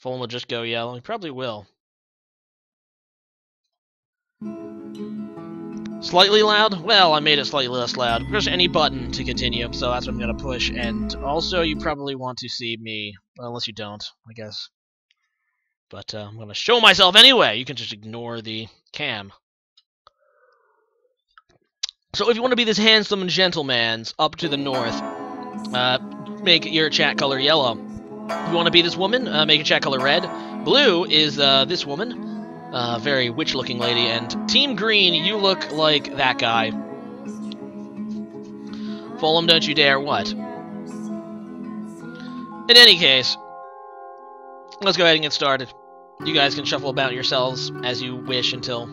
Fulham will just go yellow. He probably will. Slightly loud? Well, I made it slightly less loud. Push any button to continue, so that's what I'm going to push. And also, you probably want to see me. Well, unless you don't, I guess. But I'm going to show myself anyway. You can just ignore the cam. So if you want to be this handsome gentleman's up to the north, make your chat color yellow. If you want to be this woman, make your chat color red. Blue is this woman, very witch-looking lady. And Team Green, you look like that guy. Fulham, don't you dare what? In any case, let's go ahead and get started. You guys can shuffle about yourselves as you wish until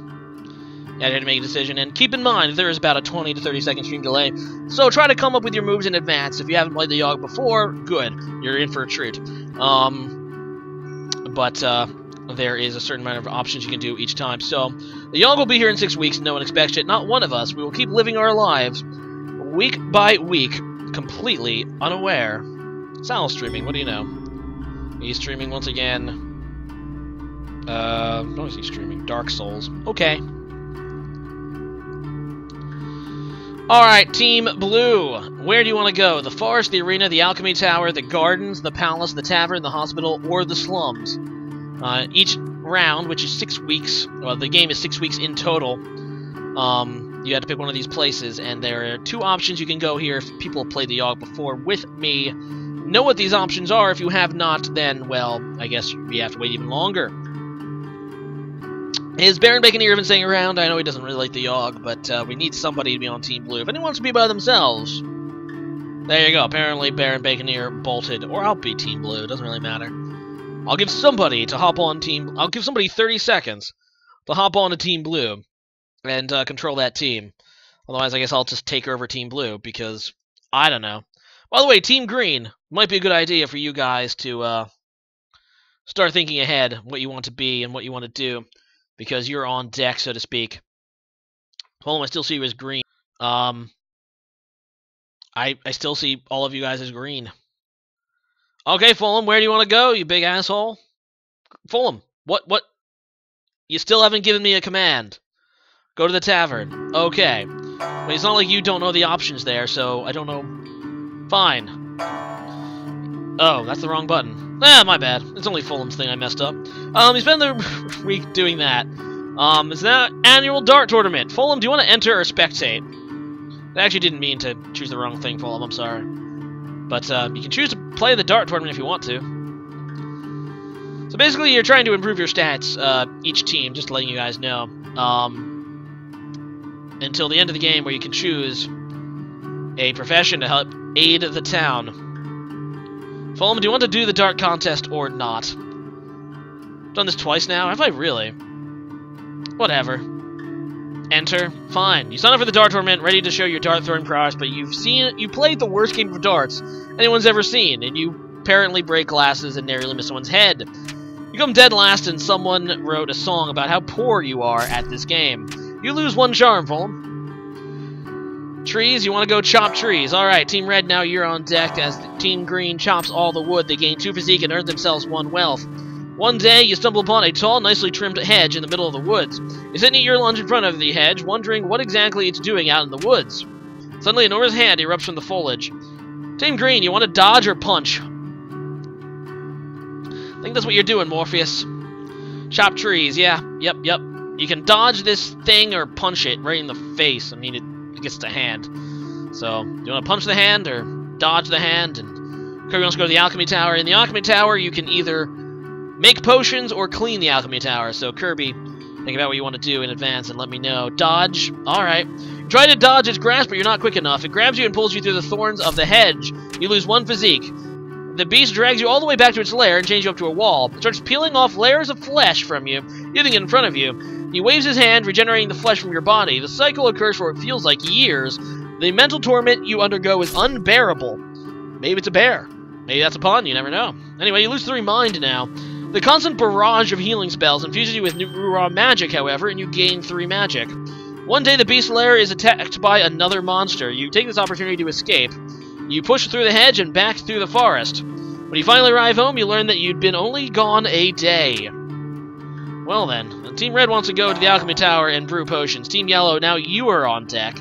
I had to make a decision, and keep in mind there is about a 20 to 30 second stream delay, so try to come up with your moves in advance. If you haven't played the Yawhg before, good, you're in for a treat. But there is a certain amount of options you can do each time. So the Yawhg will be here in 6 weeks. No one expects it. Not one of us. We will keep living our lives week by week, completely unaware. Sal's streaming. What do you know? He's streaming once again. What is he streaming? Dark Souls. Okay. Alright, Team Blue, where do you want to go? The forest, the arena, the alchemy tower, the gardens, the palace, the tavern, the hospital, or the slums? Each round, which is 6 weeks, well, the game is 6 weeks in total, you have to pick one of these places, and there are 2 options you can go here if people have played the Yawhg before with me. Know what these options are. If you have not, then, well, I guess we have to wait even longer. Is Baron Baconeer even staying around? I know he doesn't really like the Yawhg, but we need somebody to be on Team Blue. If anyone wants to be by themselves, there you go. Apparently Baron Baconeer bolted, or I'll be Team Blue. It doesn't really matter. I'll give somebody to hop on Team... I'll give somebody 30 seconds to hop on to Team Blue and control that team. Otherwise, I guess I'll just take over Team Blue, because I don't know. By the way, Team Green might be a good idea for you guys to start thinking ahead what you want to be and what you want to do, because you're on deck, so to speak. Fulham, I still see you as green. I still see all of you guys as green. Okay, Fulham, where do you want to go, you big asshole? Fulham, what? You still haven't given me a command. Go to the tavern. Okay. But it's not like you don't know the options there, so I don't know. Fine. Oh, that's the wrong button. Ah, my bad. It's only Fulham's thing I messed up. He spent the week doing that. It's that annual dart tournament. Fulham, do you want to enter or spectate? I actually didn't mean to choose the wrong thing, Fulham. I'm sorry. But you can choose to play the dart tournament if you want to. So basically, you're trying to improve your stats, each team, just letting you guys know. Until the end of the game, where you can choose a profession to help aid the town. Fulham, do you want to do the dart contest or not? Done this twice now? Have I really? Whatever. Enter. Fine. You sign up for the dart tournament, ready to show your dart throwing prowess, but you played the worst game of darts anyone's ever seen, and you apparently break glasses and narrowly miss someone's head. You come dead last, and someone wrote a song about how poor you are at this game. You lose 1 charm, Fulham. Trees, you want to go chop trees. Alright, Team Red, now you're on deck. As Team Green chops all the wood, they gain 2 physique and earn themselves 1 wealth. One day, you stumble upon a tall, nicely trimmed hedge in the middle of the woods. You're sitting at your lunch in front of the hedge, wondering what exactly it's doing out in the woods. Suddenly, an enormous hand erupts from the foliage. Team Green, you want to dodge or punch? I think that's what you're doing, Morpheus. Chop trees, yeah. Yep. You can dodge this thing or punch it right in the face. I mean, it gets the hand. So, do you want to punch the hand or dodge the hand? And Kirby wants to go to the alchemy tower. In the alchemy tower, you can either make potions or clean the alchemy tower. So, Kirby, think about what you want to do in advance and let me know. Dodge. Alright. Try to dodge its grasp, but you're not quick enough. It grabs you and pulls you through the thorns of the hedge. You lose 1 physique. The beast drags you all the way back to its lair and chains you up to a wall. It starts peeling off layers of flesh from you, hitting it in front of you. He waves his hand, regenerating the flesh from your body. The cycle occurs for what feels like years. The mental torment you undergo is unbearable. Maybe it's a bear. Maybe that's a pun, you never know. Anyway, you lose 3 mind now. The constant barrage of healing spells infuses you with new raw magic, however, and you gain 3 magic. One day the beast lair is attacked by another monster. You take this opportunity to escape. You push through the hedge and back through the forest. When you finally arrive home, you learn that you'd been only gone a day. Well then, Team Red wants to go to the Alchemy Tower and brew potions. Team Yellow, now you are on deck.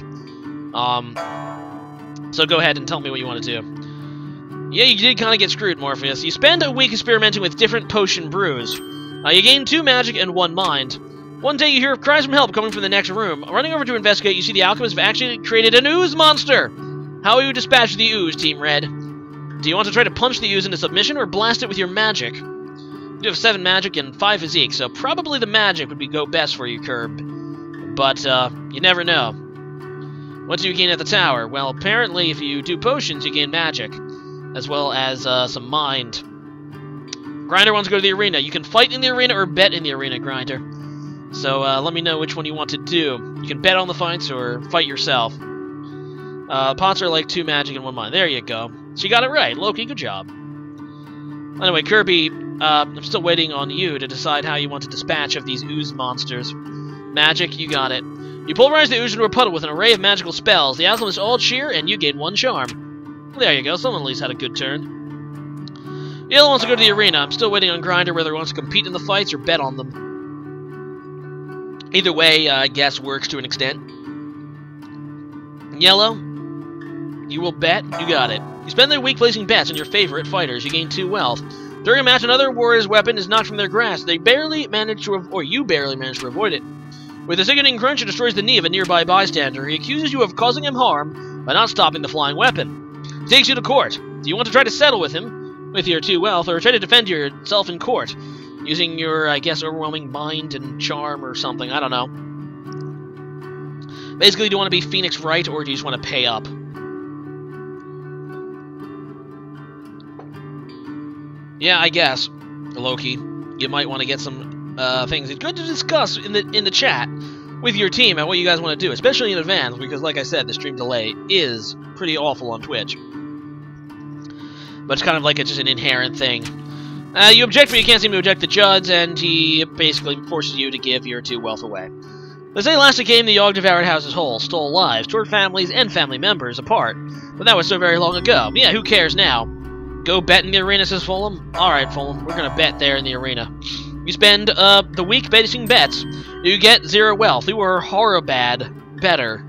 So go ahead and tell me what you want to do. Yeah, you did kind of get screwed, Morpheus. You spend a week experimenting with different potion brews. You gain 2 magic and 1 mind. One day you hear cries from help coming from the next room. Running over to investigate, you see the alchemists have actually created an ooze monster! How will you dispatch the ooze, Team Red? Do you want to try to punch the ooze into submission or blast it with your magic? You have 7 magic and 5 physique, so probably the magic would go best for you, Curb. But, you never know. What do you gain at the tower? Well, apparently if you do potions, you gain magic, as well as some mind. Grinder wants to go to the arena. You can fight in the arena or bet in the arena, Grinder. So, let me know which one you want to do. You can bet on the fights or fight yourself. Pots are like 2 magic and 1 mind. There you go. She got it right. Loki, good job. Anyway, Kirby, I'm still waiting on you to decide how you want to dispatch of these ooze monsters. Magic, you got it. You pulverize the ooze into a puddle with an array of magical spells. The alchemists all cheer, and you gain 1 charm. There you go. Someone at least had a good turn. Yellow wants to go to the arena. I'm still waiting on Grinder whether he wants to compete in the fights or bet on them. Either way, I guess, works to an extent. Yellow, you will bet. You got it. You spend the week placing bets on your favorite fighters. You gain 2 wealth. During a match, another warrior's weapon is knocked from their grasp. You barely manage to avoid it. With a sickening crunch, it destroys the knee of a nearby bystander. He accuses you of causing him harm by not stopping the flying weapon. He takes you to court. Do you want to try to settle with him with your 2 wealth, or try to defend yourself in court using your, I guess, overwhelming mind and charm or something? I don't know. Basically, do you want to be Phoenix Wright, or do you just want to pay up? Yeah, I guess, Loki, you might want to get some things. It's good to discuss in the chat with your team and what you guys want to do, especially in advance, because, like I said, the stream delay is pretty awful on Twitch. But it's kind of like it's just an inherent thing. You object, but you can't seem to object the judge, and he basically forces you to give your 2 wealth away. They say last it came, the Yawhg devoured houses whole, stole lives, tore families and family members apart. But that was so very long ago. Yeah, who cares now? Go bet in the arena, says Fulham. Alright, Fulham, we're gonna bet there in the arena. You spend the week betting bets. You get 0 wealth. You were horribad better,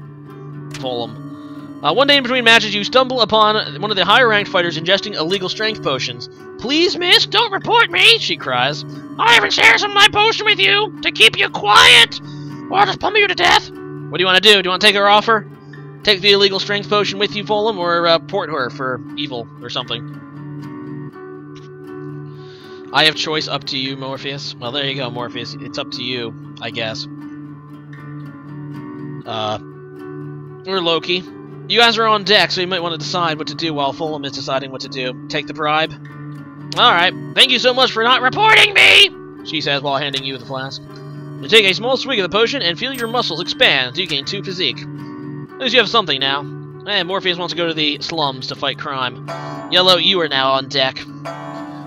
Fulham. One day in between matches, you stumble upon one of the higher-ranked fighters ingesting illegal strength potions. Please, miss, don't report me, she cries. I haven't shared some of my potion with you to keep you quiet, or I'll just pummel you to death. What do you want to do? Do you want to take her offer? Take the illegal strength potion with you, Fulham, or report her for evil or something? I have choice, up to you, Morpheus. Well, there you go, Morpheus. It's up to you, I guess. Or Loki. You guys are on deck, so you might want to decide what to do while Fulham is deciding what to do. Take the bribe? Alright. Thank you so much for not reporting me! She says while handing you the flask. You take a small swig of the potion and feel your muscles expand. You gain 2 physique. At least you have something now. And Morpheus wants to go to the slums to fight crime. Yellow, you are now on deck.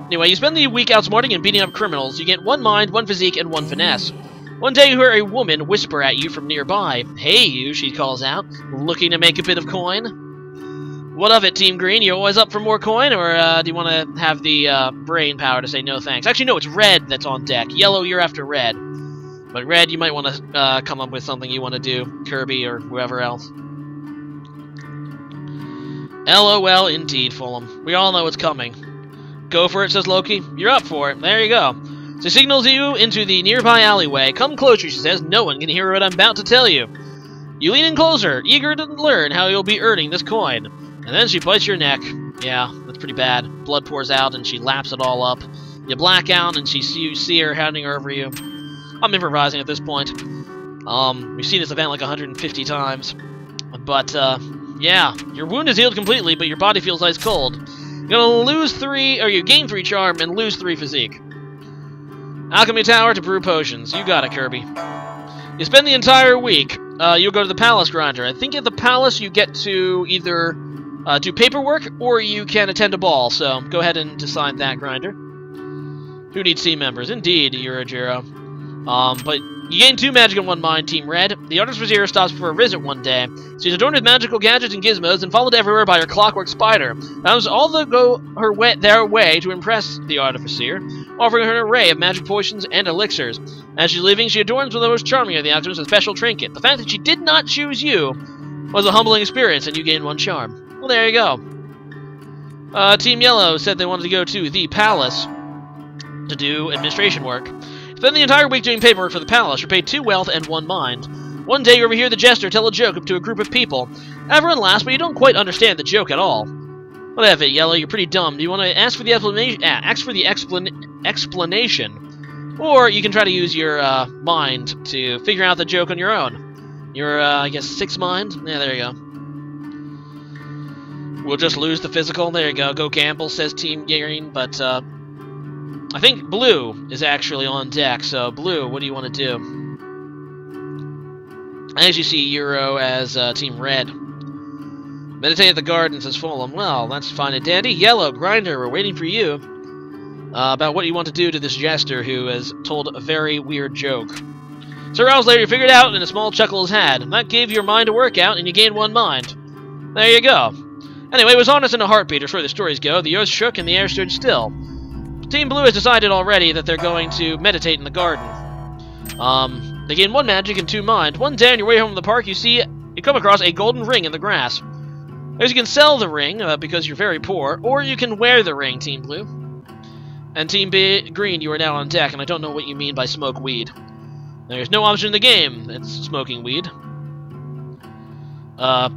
Anyway, you spend the week outsmarting and beating up criminals. You get 1 mind, 1 physique, and 1 finesse. One day you hear a woman whisper at you from nearby. Hey, you, she calls out. Looking to make a bit of coin? What of it, Team Green? You always up for more coin, or do you want to have the brain power to say no thanks? Actually, no, it's Red that's on deck. Yellow, you're after Red. But Red, you might want to come up with something you want to do. Kirby or whoever else. LOL, indeed, Fulham. We all know it's coming. Go for it, says Loki. You're up for it. There you go. She signals you into the nearby alleyway. Come closer, she says. No one can hear what I'm about to tell you. You lean in closer, eager to learn how you'll be earning this coin. And then she bites your neck. Yeah, that's pretty bad. Blood pours out, and she laps it all up. You black out, and you see her handing her over you. I'm improvising at this point. We've seen this event like 150 times. But, yeah. Your wound is healed completely, but your body feels ice cold. You're gonna lose 3, or you gain 3 charm and lose 3 physique. Alchemy Tower to brew potions. You got it, Kirby. You spend the entire week. You'll go to the Palace, Grinder. I think at the Palace you get to either do paperwork or you can attend a ball. So go ahead and decide that, Grinder. Who needs team members? Indeed, Eurojiro. But You gain 2 magic and 1 mind, Team Red. The Artist Vizier stops for a visit one day. She's adorned with magical gadgets and gizmos and followed everywhere by her clockwork spider. That was all to go their way to impress the Artificer, offering her an array of magic potions and elixirs. As she's leaving, she adorns with the most charming of the alchemists a special trinket. The fact that she did not choose you was a humbling experience, and you gain 1 charm. Well, there you go. Team Yellow said they wanted to go to the palace to do administration work. Spend the entire week doing paperwork for the palace. You're paid 2 wealth and 1 mind. One day you overhear the jester tell a joke to a group of people. Everyone laughs, but you don't quite understand the joke at all. Whatever, Yellow, you're pretty dumb. Do you want to ask for the explanation? Or you can try to use your mind to figure out the joke on your own. Your, I guess, 6 mind? Yeah, there you go. We'll just lose the physical. There you go. Go gamble, says Team Green, but, I think Blue is actually on deck, so Blue, what do you want to do? As you see Euro as Team Red. Meditate at the garden, says Fulham. Well, that's fine and dandy. Yellow, Grinder, we're waiting for you. About what you want to do to this jester who has told a very weird joke. So hours later, you figured it out and a small chuckle is had. That gave your mind a workout and you gained 1 mind. There you go. Anyway, it was honest in a heartbeat, or so the stories go. The earth shook and the air stood still. Team Blue has decided already that they're going to meditate in the garden. They gain 1 magic and 2 mind. One day on your way home from the park, you come across a golden ring in the grass. As you can sell the ring, because you're very poor, or you can wear the ring, Team Blue. And Team Green, you are now on deck, and I don't know what you mean by smoke weed. There's no option in the game that's smoking weed. But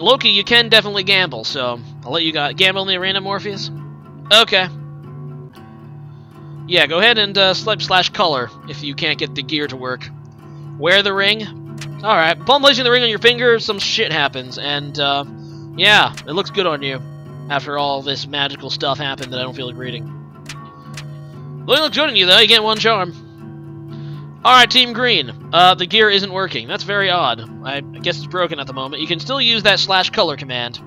Loki, you can definitely gamble, so I'll let you gamble in the arena, Morpheus. Okay. Yeah, go ahead and / color if you can't get the gear to work. Wear the ring. Alright, upon placing the ring on your finger, some shit happens, and, yeah, it looks good on you. After all this magical stuff happened that I don't feel like reading. The ring looks good on you, though. You get 1 charm. Alright, Team Green. The gear isn't working. That's very odd. I guess it's broken at the moment. You can still use that / color command.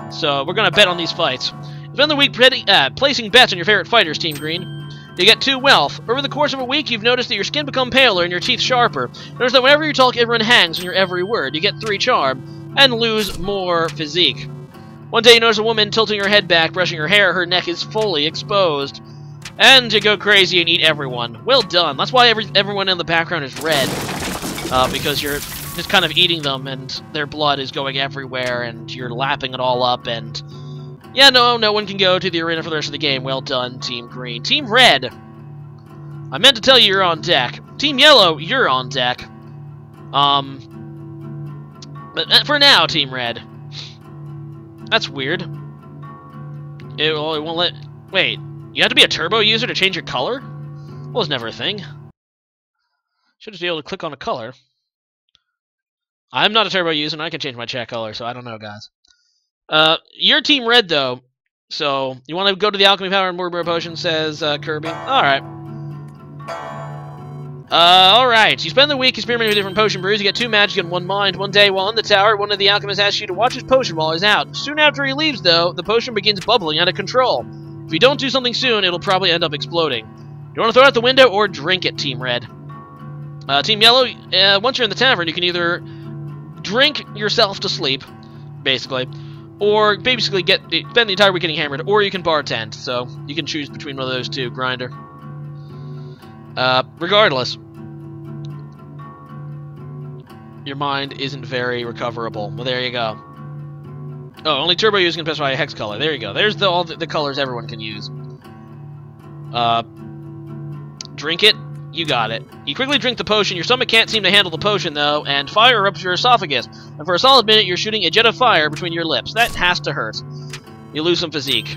So, we're gonna bet on these fights. Spend the week placing bets on your favorite fighters, Team Green. You get 2 wealth. Over the course of a week, you've noticed that your skin become paler and your teeth sharper. Notice that whenever you talk, everyone hangs on your every word. You get 3 charm, and lose more physique. One day you notice a woman tilting her head back, brushing her hair. Her neck is fully exposed. And you go crazy and eat everyone. Well done. That's why everyone in the background is red. Because you're just kind of eating them, and their blood is going everywhere, and you're lapping it all up, and... Yeah, no one can go to the arena for the rest of the game. Well done, Team Green. Team Red! I meant to tell you you're on deck. Team Yellow, you're on deck. But for now, Team Red. That's weird. It won't let... Wait, you have to be a turbo user to change your color? Well, was never a thing. Should just be able to click on a color. I'm not a turbo user, and I can change my chat color, so I don't know, guys. You're Team Red, though, so you want to go to the Alchemy Power and More Potion, says Kirby. Alright. Alright. You spend the week experimenting with different potion brews. You get 2 magic and 1 mind. One day, while in the tower, one of the alchemists asks you to watch his potion while he's out. Soon after he leaves, though, the potion begins bubbling out of control. If you don't do something soon, it'll probably end up exploding. You want to throw it out the window or drink it, Team Red. Team Yellow, once you're in the tavern, you can either drink yourself to sleep, basically, or basically spend the entire week getting hammered, or you can bartend. So you can choose between one of those two, Grinder. Regardless, your mind isn't very recoverable. Well, there you go. Oh, only turbo users can specify a hex color. There you go. There's all the colors everyone can use. Drink it. You got it. You quickly drink the potion. Your stomach can't seem to handle the potion, though, and fire erupts your esophagus. And for a solid minute, you're shooting a jet of fire between your lips. That has to hurt. You lose some physique.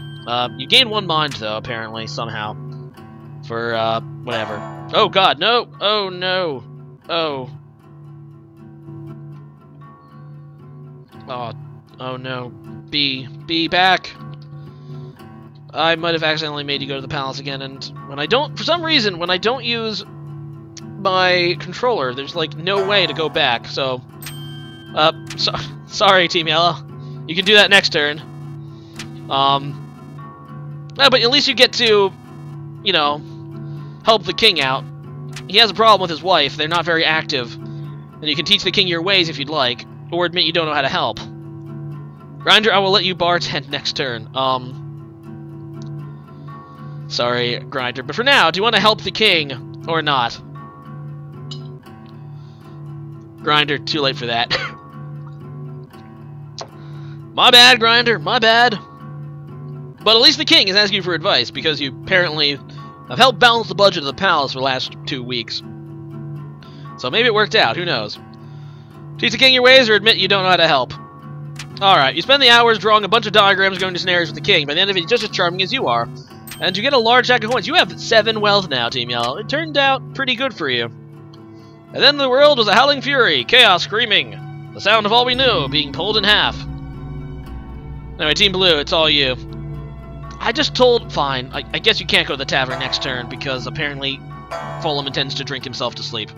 You gain 1 mind, though, apparently, somehow. For, whatever. Oh, God, no! Oh, no. Oh. Oh, no. B, back! I might have accidentally made you go to the palace again, and when I don't, for some reason, when I don't use my controller, there's, like, no way to go back, so, sorry, Team Yellow. You can do that next turn. But at least you get to, you know, help the king out. he has a problem with his wife. They're not very active. And you can teach the king your ways if you'd like, or admit you don't know how to help. Grinder, I will let you bartend next turn. Sorry, Grinder, but for now, do you want to help the king, or not? Grinder, too late for that. My bad, Grinder, my bad. But at least the king is asking you for advice, because you apparently have helped balance the budget of the palace for the last 2 weeks. So maybe it worked out, who knows. Teach the king your ways, or admit you don't know how to help. Alright, you spend the hours drawing a bunch of diagrams going to scenarios with the king. By the end of it, he's just as charming as you are. And you get a large stack of coins. You have 7 wealth now, Team Yellow. It turned out pretty good for you. And then the world was a howling fury, chaos screaming, the sound of all we knew being pulled in half. Anyway, Team Blue, it's all you. I just told... Fine, I guess you can't go to the tavern next turn, because apparently Fulham intends to drink himself to sleep.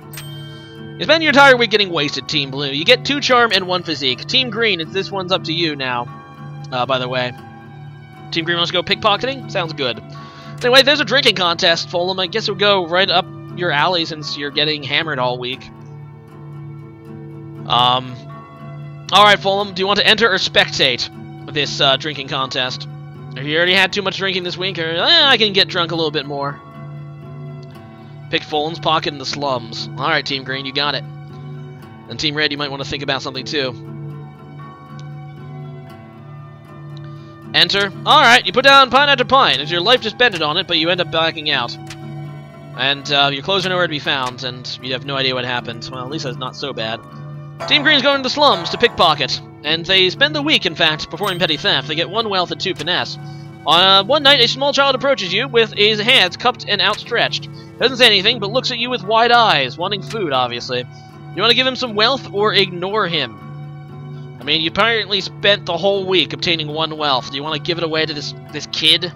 You spend your entire week getting wasted, Team Blue. You get 2 charm and 1 physique. Team Green, this one's up to you now, by the way. Team Green wants to go pickpocketing? Sounds good. Anyway, there's a drinking contest, Fulham. I guess it would go right up your alley since you're getting hammered all week. Alright, Fulham, do you want to enter or spectate this drinking contest? Have you already had too much drinking this week, or I can get drunk a little bit more? Pick Fulham's pocket in the slums. Alright, Team Green, you got it. And Team Red, you might want to think about something too. Enter. Alright, you put down pine after pine, as your life just depended on it, but you end up backing out. And your clothes are nowhere to be found, and you have no idea what happened. Well, at least that's not so bad. Team Green's going to the slums to pickpocket, and they spend the week, in fact, performing petty theft. They get 1 wealth and 2 finesse. One night, a small child approaches you with his hands cupped and outstretched. Doesn't say anything, but looks at you with wide eyes, wanting food, obviously. You want to give him some wealth or ignore him? I mean, you apparently spent the whole week obtaining 1 wealth. Do you want to give it away to this kid?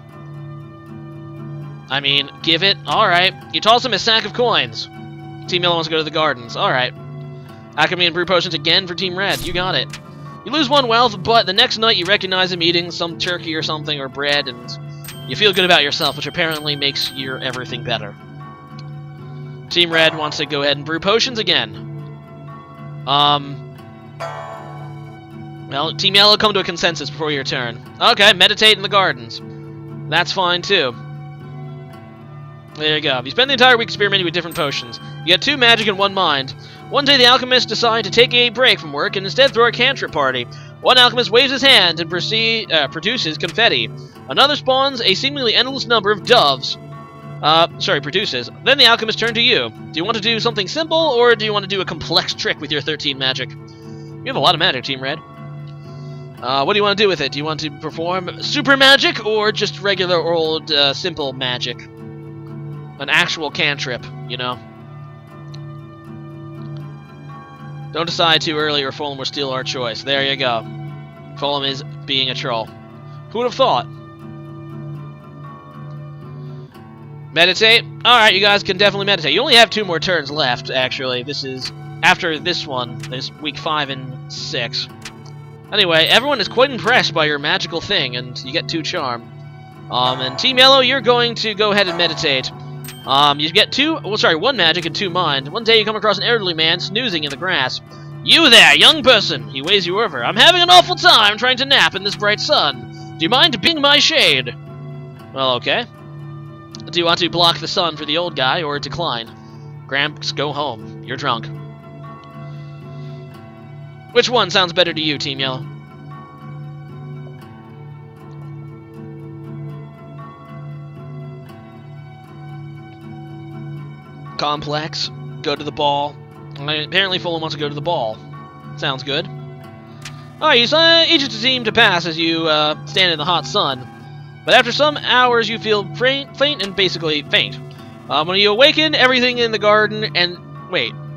I mean, give it? Alright. You toss him a sack of coins. Team Yellow wants to go to the gardens. Alright. Alchemy and brew potions again for Team Red. You got it. You lose 1 wealth, but the next night you recognize him eating some turkey or something, or bread, and you feel good about yourself, which apparently makes your everything better. Team Red wants to go ahead and brew potions again. Well, Team Yellow, come to a consensus before your turn. Okay, meditate in the gardens. That's fine, too. There you go. You spend the entire week experimenting with different potions. You get 2 magic and 1 mind. One day the alchemists decide to take a break from work and instead throw a cantrip party. One alchemist waves his hand and produces confetti. Another spawns a seemingly endless number of doves. Produces. Then the alchemists turn to you. Do you want to do something simple, or do you want to do a complex trick with your 13 magic? You have a lot of magic, Team Red. What do you want to do with it? Do you want to perform super magic, or just regular old, simple magic? An actual cantrip, you know? Don't decide too early or Fulham will steal our choice. There you go. Fulham is being a troll. Who would have thought? Meditate? Alright, you guys can definitely meditate. You only have 2 more turns left, actually. This is... After this one, there's week 5 and 6. Anyway, everyone is quite impressed by your magical thing, and you get 2 charm. And Team Yellow, you're going to go ahead and meditate. You get 1 magic and 2 mind. One day you come across an elderly man snoozing in the grass. You there, young person! He waves you over. I'm having an awful time trying to nap in this bright sun. Do you mind being my shade? Well, okay. Do you want to block the sun for the old guy, or decline? Gramps, go home. You're drunk. Which one sounds better to you, Team Yellow? Complex. Go to the ball. Apparently Fulham wants to go to the ball. Sounds good. Alright, you each seem to pass as you stand in the hot sun. But after some hours you feel faint and basically faint. When you awaken, everything in the garden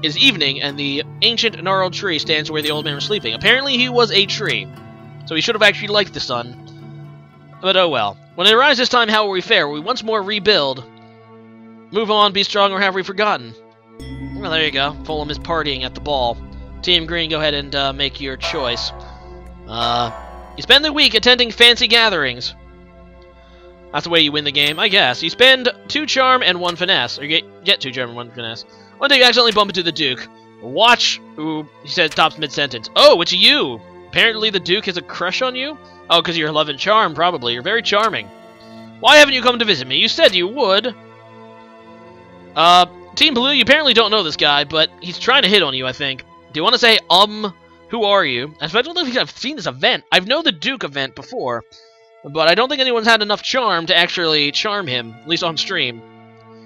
is evening, and the ancient gnarled tree stands where the old man was sleeping. Apparently he was a tree, so he should have actually liked the sun. But oh well. When it arrives this time, how will we fare? Will we once more rebuild? Move on, be strong, or have we forgotten? Well, there you go. Fulham is partying at the ball. Team Green, go ahead and make your choice. You spend the week attending fancy gatherings. That's the way you win the game, I guess. You spend 2 charm and 1 finesse. Or you get 2 charm and 1 finesse. One day you accidentally bump into the Duke. Watch. Ooh, he said stops mid-sentence. Oh, it's you! Apparently the Duke has a crush on you? Oh, because you're love and charm, probably. You're very charming. Why haven't you come to visit me? You said you would. Team Blue, you apparently don't know this guy, but he's trying to hit on you, I think. Do you want to say, who are you? I don't think I've seen this event. I've known the Duke event before, but I don't think anyone's had enough charm to actually charm him, at least on stream.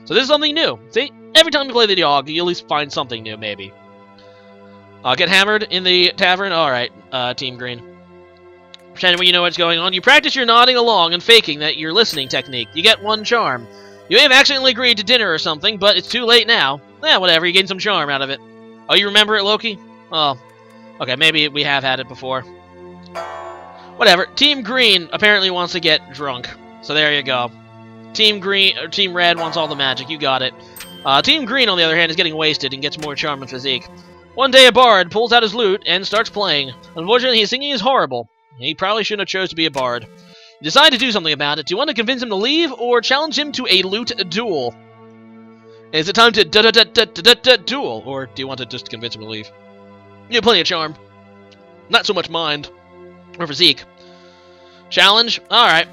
So this is something new. See? Every time you play the Yawhg, you at least find something new, maybe. Get hammered in the tavern? Alright, Team Green. Pretending when you know what's going on. You practice your nodding along and faking that you're listening technique. You get 1 charm. You may have accidentally agreed to dinner or something, but it's too late now. Eh, whatever, you gain some charm out of it. Oh, you remember it, Loki? Oh. Okay, maybe we have had it before. Whatever. Team Green apparently wants to get drunk. So there you go. Team Green, or Team Red wants all the magic. You got it. Team Green, on the other hand, is getting wasted and gets more charm and physique. One day a bard pulls out his lute and starts playing. Unfortunately, his singing is horrible. He probably shouldn't have chose to be a bard. You decide to do something about it. Do you want to convince him to leave, or challenge him to a lute duel? Is it time to duel, or do you want to just convince him to leave? You have plenty of charm. Not so much mind. Or physique. Challenge? Alright.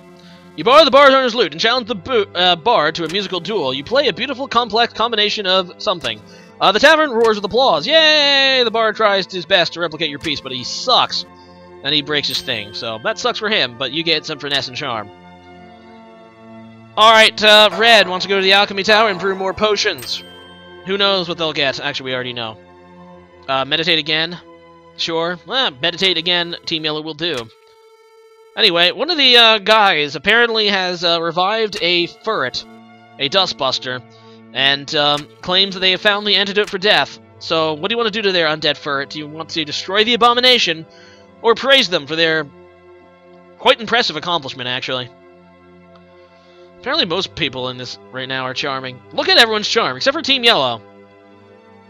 You borrow the bard owner's lute and challenge the bard to a musical duel. You play a beautiful, complex combination of something. The tavern roars with applause. Yay! The bard tries his best to replicate your piece, but he sucks. And he breaks his thing, so that sucks for him, but you get some finesse and charm. Alright, Red wants to go to the Alchemy Tower and brew more potions. Who knows what they'll get? Actually, we already know. Meditate again? Sure. Meditate again, Team Yellow will do. Anyway, one of the guys apparently has revived a ferret, a dustbuster, and claims that they have found the antidote for death. So, what do you want to do to their undead ferret? Do you want to destroy the abomination, or praise them for their quite impressive accomplishment, actually? Apparently most people in this right now are charming. Look at everyone's charm, except for Team Yellow.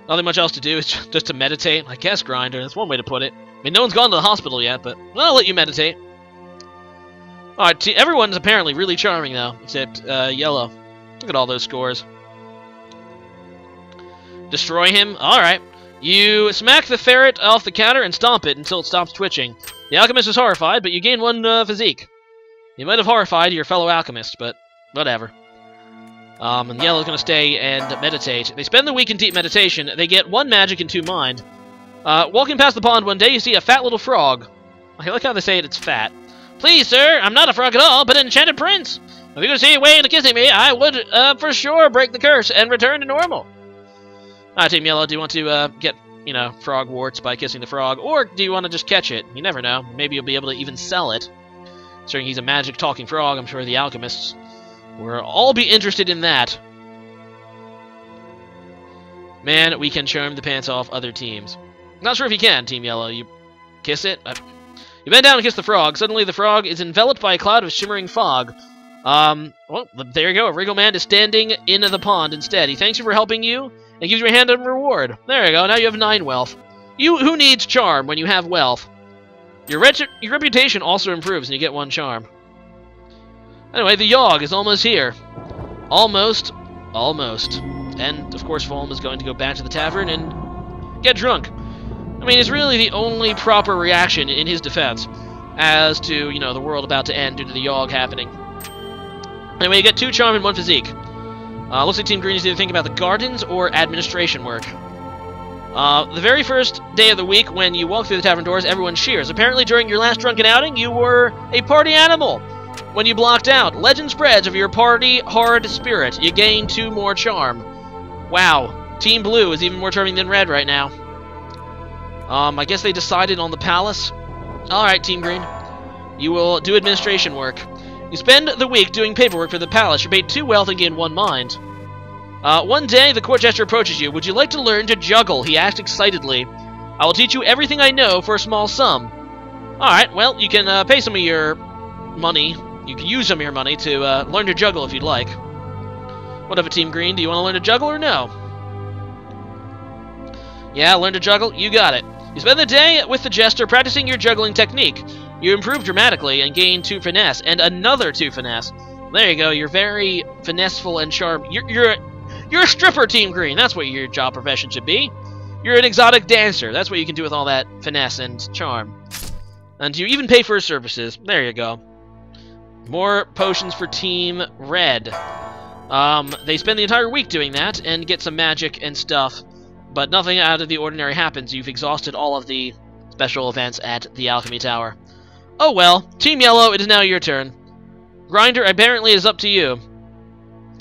Nothing much else to do, it's just to meditate. I guess Grinder, that's one way to put it. I mean, no one's gone to the hospital yet, but I'll let you meditate. Alright, everyone's apparently really charming, though, except Yellow. Look at all those scores. Destroy him? Alright. You smack the ferret off the counter and stomp it until it stops twitching. The alchemist is horrified, but you gain 1 physique. You might have horrified your fellow alchemist, but whatever. And Yellow's gonna stay and meditate. They spend the week in deep meditation. They get 1 magic and 2 mind. Walking past the pond one day, you see a fat little frog. I like how they say it's fat. Please, sir, I'm not a frog at all, but an enchanted prince. If you could see a way into kissing me, I would, for sure, break the curse and return to normal. Alright, Team Yellow, do you want to, get, you know, frog warts by kissing the frog? Or do you want to just catch it? You never know. Maybe you'll be able to even sell it. Considering he's a magic talking frog, I'm sure the alchemists will all be interested in that. Man, we can charm the pants off other teams. Not sure if you can, Team Yellow. You kiss it? You bend down and kiss the frog. Suddenly, the frog is enveloped by a cloud of shimmering fog. Well, there you go. Wriggle Man is standing in the pond instead. He thanks you for helping you and gives you a hand of reward. There you go. Now you have 9 wealth. Who needs charm when you have wealth? Your reputation also improves and you get 1 charm. Anyway, the Yawhg is almost here. Almost. And, of course, Volm is going to go back to the tavern and get drunk. I mean, it's really the only proper reaction in his defense as to, you know, the world about to end due to the Yawhg happening. Anyway, you get 2 charm and 1 physique. Looks like Team Green is either thinking about the gardens or administration work. The very first day of the week, when you walk through the tavern doors, everyone cheers. Apparently, during your last drunken outing, you were a party animal. When you blocked out, legend spreads of your party hard spirit. You gain 2 more charm. Wow, Team Blue is even more charming than Red right now. I guess they decided on the palace. Alright, Team Green. You will do administration work. You spend the week doing paperwork for the palace. You paid 2 wealth and gain 1 mind. One day, the court jester approaches you. Would you like to learn to juggle? He asked excitedly. I will teach you everything I know for a small sum. Alright, well, you can pay some of your money. You can use some of your money to learn to juggle if you'd like. What of it, Team Green? Do you want to learn to juggle or no? Yeah, learn to juggle? You got it. You spend the day with the jester practicing your juggling technique. You improve dramatically and gain 2 finesse, and another 2 finesse. There you go. You're very finesseful and charm. You're a stripper, Team Green. That's what your job profession should be. You're an exotic dancer. That's what you can do with all that finesse and charm. And you even pay for his services. There you go. More potions for Team Red. They spend the entire week doing that and get some magic and stuff, but nothing out of the ordinary happens. You've exhausted all of the special events at the Alchemy Tower. Oh well. Team Yellow, it is now your turn. Grinder, apparently it is up to you.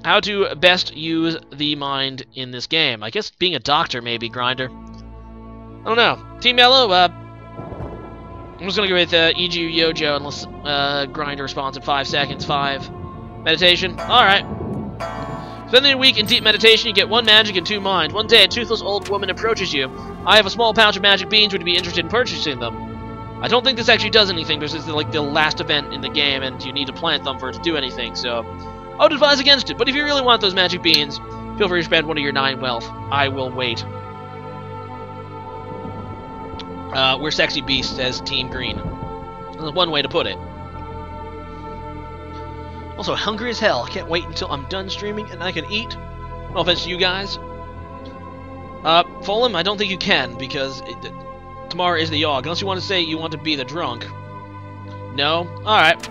How to best use the mind in this game. I guess being a doctor, maybe, Grinder. I don't know. Team Yellow, I'm just gonna go with E.G. Yojo unless Grinder responds in 5 seconds. 5. Meditation. Alright. Spending a week in deep meditation, you get 1 magic and 2 mind. One day, a toothless old woman approaches you. I have a small pouch of magic beans. Would you be interested in purchasing them? I don't think this actually does anything, because it's like the last event in the game, and you need to plant them for it to do anything, so I would advise against it. But if you really want those magic beans, feel free to spend 1 of your 9 wealth. I will wait. We're sexy beasts, says Team Green. That's one way to put it. Also, hungry as hell. I can't wait until I'm done streaming and I can eat. No offense to you guys. Fulham, I don't think you can, because tomorrow is the Yawhg. Unless you want to say you want to be the drunk. No? Alright.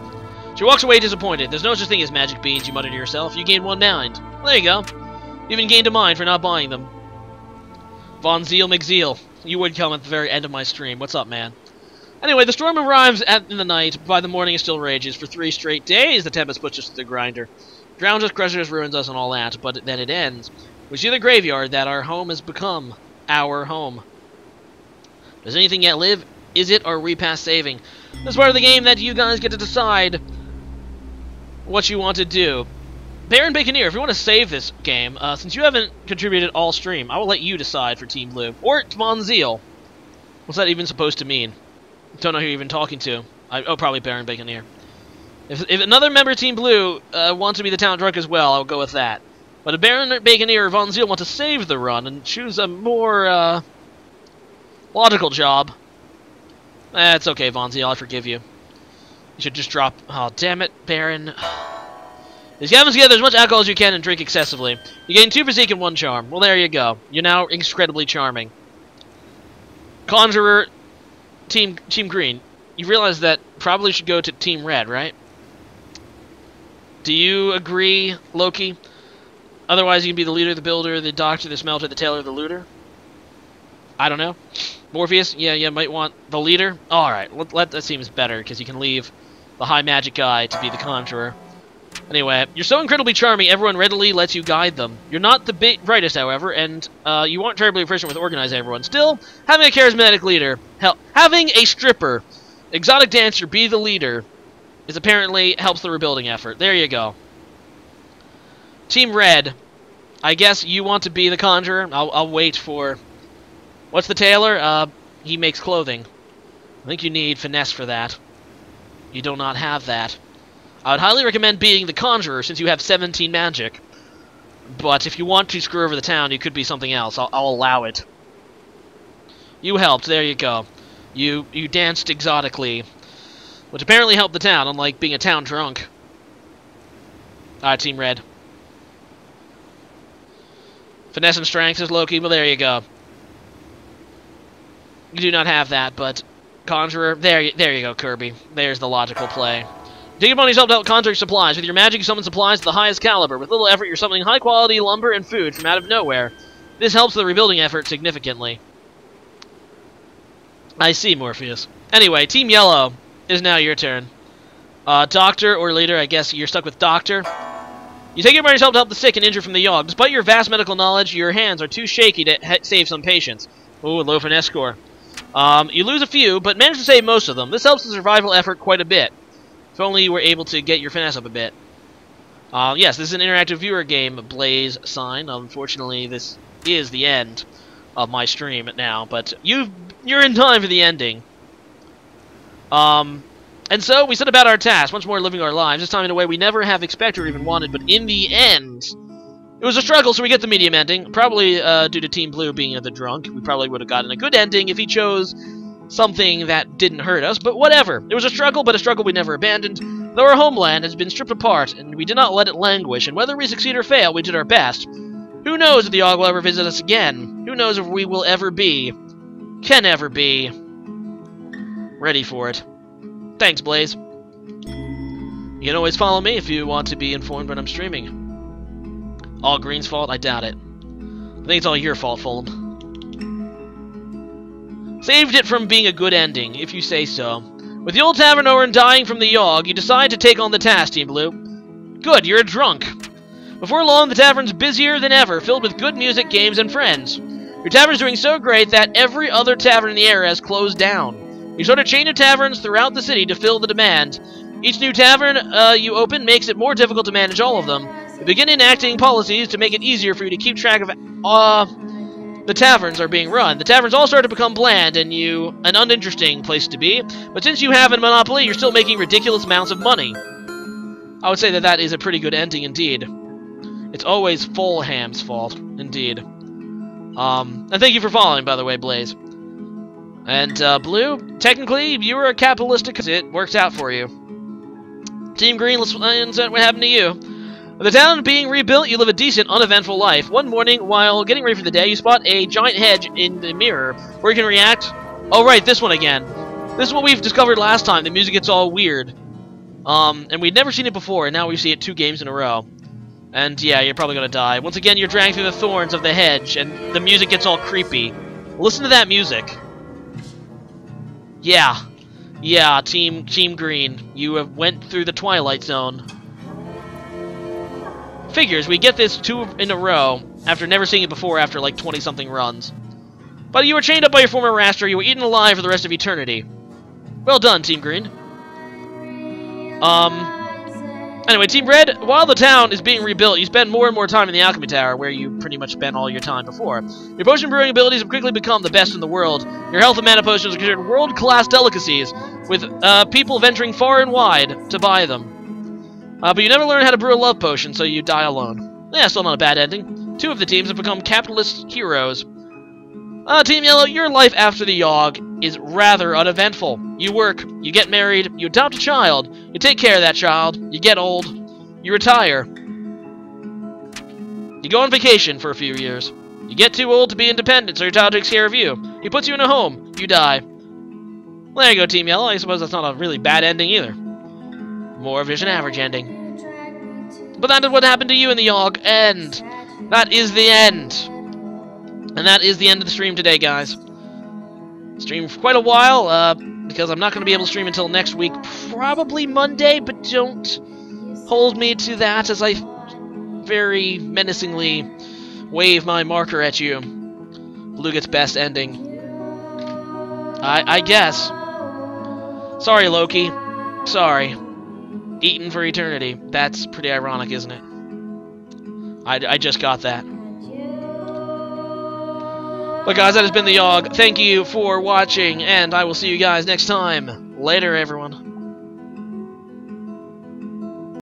She walks away disappointed. There's no such thing as magic beans, you mutter to yourself. You gained 1 mind. Well, there you go. You even gained a mind for not buying them. Von Zeal McZeal. You would come at the very end of my stream. What's up, man? Anyway, the storm arrives in the night. By the morning, it still rages. For 3 straight days, the tempest puts us to the grinder. Drowns us, crushes us, ruins us, and all that. But then it ends. We see the graveyard that our home has become. Our home. Does anything yet live? Is it, or are we past saving? This part of the game that you guys get to decide what you want to do. Baron Baconeer, if you want to save this game, since you haven't contributed all stream, I will let you decide for Team Blue. Or Von Zeal. What's that even supposed to mean? Don't know who you're even talking to. Oh, probably Baron Baconeer. If another member of Team Blue wants to be the town drunk as well, I'll go with that. But if Baron Baconeer or Von Zeal want to save the run and choose a more logical job, it's okay, Von Zeal, I forgive you. You should just drop... Oh, damn it, Baron. Just gather together as much alcohol as you can and drink excessively. You gain 2 physique and 1 charm. Well, there you go. You're now incredibly charming. Conjurer, Team Green. You realize that probably should go to Team Red, right? Do you agree, Loki? Otherwise, you can be the leader, the builder, the doctor, the smelter, the tailor, the looter. I don't know. Morpheus, yeah, you might want the leader. Alright, that seems better, because you can leave the high magic guy to be the conjurer. Anyway, you're so incredibly charming, everyone readily lets you guide them. You're not the brightest, however, and you aren't terribly efficient with organizing everyone. Still, having a charismatic leader, having a stripper, exotic dancer be the leader, is apparently helps the rebuilding effort. There you go. Team Red, I guess you want to be the conjurer. I'll wait for... What's the tailor? He makes clothing. I think you need finesse for that. You do not have that. I would highly recommend being the conjurer, since you have 17 magic. But if you want to screw over the town, you could be something else. I'll allow it. You helped. There you go. You danced exotically, which apparently helped the town, unlike being a town drunk. Alright, Team Red. Finesse and strength is Loki, but there you go. You do not have that, but conjurer, there you go, Kirby. There's the logical play. Take upon yourself to help conjure supplies. With your magic, you summon supplies of the highest caliber. With little effort, you're summoning high-quality lumber and food from out of nowhere. This helps the rebuilding effort significantly. I see, Morpheus. Anyway, Team Yellow is now your turn. Doctor or leader, I guess you're stuck with Doctor. You take it upon yourself to help the sick and injured from the Yawhg. Despite your vast medical knowledge, your hands are too shaky to save some patients. Ooh, low finesse score. You lose a few, but manage to save most of them. This helps the survival effort quite a bit. If only you were able to get your finesse up a bit. Yes, this is an interactive viewer game, Blaze sign. Unfortunately, this is the end of my stream now, but you're in time for the ending. And so, we set about our task, once more living our lives, this time in a way we never have expected or even wanted, but in the end, it was a struggle, so we get the medium ending. Probably due to Team Blue being the drunk. We probably would have gotten a good ending if he chose something that didn't hurt us, but whatever. It was a struggle, but a struggle we never abandoned. Though our homeland has been stripped apart, and we did not let it languish, and whether we succeed or fail, we did our best. Who knows if the Yawhg will ever visit us again? Who knows if we will ever be, can ever be, ready for it. Thanks, Blaze. You can always follow me if you want to be informed when I'm streaming. All Green's fault? I doubt it. I think it's all your fault, Fulham. Saved it from being a good ending, if you say so. With the old tavern owner dying from the Yawhg, you decide to take on the task, Team Blue. Good, you're a drunk. Before long, the tavern's busier than ever, filled with good music, games, and friends. Your tavern's doing so great that every other tavern in the area has closed down. You start a chain of taverns throughout the city to fill the demand. Each new tavern you open makes it more difficult to manage all of them. You begin enacting policies to make it easier for you to keep track of the taverns are being run. The taverns all start to become bland and an uninteresting place to be, but since you have a monopoly, you're still making ridiculous amounts of money. I would say that that is a pretty good ending indeed. It's always Fulham's fault, indeed. And thank you for following, by the way, Blaze. And, Blue, technically, you were a capitalistic, it worked out for you. Team Green, let's find out what happened to you. With the town being rebuilt, you live a decent, uneventful life. One morning, while getting ready for the day, you spot a giant hedge in the mirror, where you can react. Oh, right, this one again. This is what we've discovered last time. The music gets all weird. And we'd never seen it before, and now we see it 2 games in a row. And, yeah, you're probably gonna die. Once again, you're dragged through the thorns of the hedge, and the music gets all creepy. Listen to that music. Yeah. Yeah, Team Green. You have went through the Twilight Zone. Figures, we get this 2 in a row, after never seeing it before after, like, 20-something runs. But you were chained up by your former master, you were eaten alive for the rest of eternity. Well done, Team Green. Anyway, Team Red, while the town is being rebuilt, you spend more and more time in the Alchemy Tower, where you pretty much spent all your time before. Your potion brewing abilities have quickly become the best in the world. Your health and mana potions are considered world-class delicacies, with people venturing far and wide to buy them. But you never learn how to brew a love potion, so you die alone. Yeah, still not a bad ending. 2 of the teams have become capitalist heroes. Team Yellow, your life after the Yawhg is rather uneventful. You work, you get married, you adopt a child, you take care of that child, you get old, you retire. You go on vacation for a few years. You get too old to be independent, so your child takes care of you. He puts you in a home, you die. Well, there you go, Team Yellow. I suppose that's not a really bad ending either. More of just an average ending. But that is what happened to you in the Yawhg, and that is the end. And that is the end of the stream today, guys. Streamed for quite a while, because I'm not going to be able to stream until next week, probably Monday, but don't hold me to that as I very menacingly wave my marker at you. Blue gets best ending. I guess. Sorry, Loki. Sorry. Eaten for eternity. That's pretty ironic, isn't it? I just got that. But guys, that has been the Yawhg. Thank you for watching, and I will see you guys next time. Later, everyone.